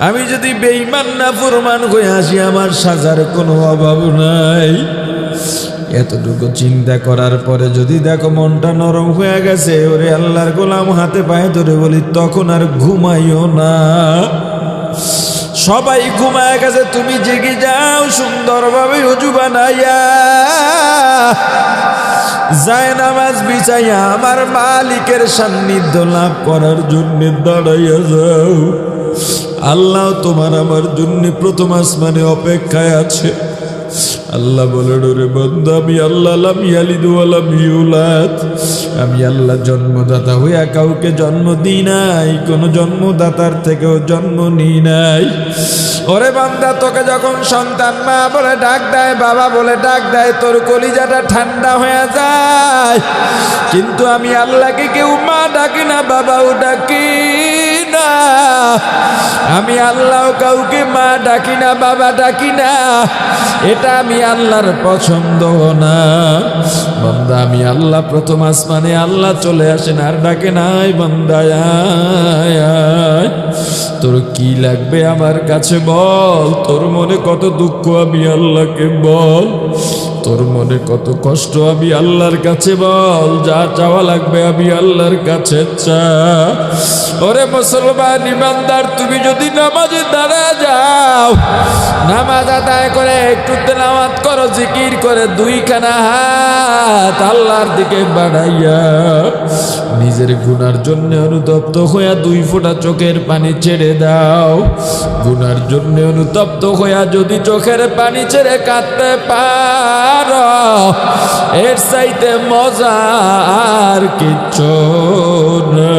আমি যদি বেঈমান নাফরমান হয়ে আসি আমার সাজার কোনো অভাব নাই। এতটুকু চিন্তা করার পরে যদি দেখো মনটা নরম হয়ে গেছে, ওরে আল্লাহর গোলাম হাতে পায়ে ধরে বলি তখন আর ঘুমাইও না। সবাই ঘুমায় গেছে, তুমি জেগে যাও সুন্দরভাবে ওযু বানাইয়া যায় নামাজ বিছাইয়া আমার মালিকের সান্নিধ্য লাভ করার জন্য দাঁড়াইয়া যাও। আল্লাহ তোমার আমার জন্য প্রথম আসমানে অপেক্ষায় আছে। আল্লাহ বলেন, ওরে বান্দা আমি আল্লাহ লাম ইয়ালিদ ওয়া লাম ইউলাদ, আমি আল্লাহ জন্মদাতা হইয়া কাউকে জন্ম দিই নাই, কোনো জন্মদাতার থেকেও জন্ম নিই নাই। ওরে বান্দা তোকে যখন সন্তান মা বলে ডাক দেয়, বাবা বলে ডাক দেয়, তোর কলিজাটা ঠান্ডা হয়ে যায়। কিন্তু আমি আল্লাহকে কেউ মা ডাকি না, বাবাও ডাকি না। আমি আল্লাহ কাউকে মা ডাকি না, বাবা ডাকি না, এটা আমি আল্লাহর পছন্দ না। বান্দা আমি আল্লাহ প্রথম আসমানে আল্লাহ চলে আসেন আর ডাকে নাই, বান্দা আয় আয়, তোর কি লাগবে আমার কাছে বল, তোর মনে কত দুঃখ আমি আল্লাহকে বল, তোর মনে কত কষ্ট আমি আল্লাহর কাছে বল, যা চাওয়া লাগবে আমি আল্লাহর কাছে চা। ওরে মুসলমান ইমানদার, তুমি যদি নামাজে দাঁড়া যাও, নামাজ আদায় করে একটু তেলাওয়াত করো, জিকির করে দুইখানা হাত আল্লাহর দিকে বাড়াইয়া নিজের গুনার জন্য অনুতপ্ত হইয়া 2 ফোঁটা চোখের পানি ছেড়ে দাও। গুনার জন্য অনুতপ্ত হইয়া যদি চোখের পানি ছেড়ে কাঁদতে পারো, এর চাইতে মজা আর কিচ্ছু না।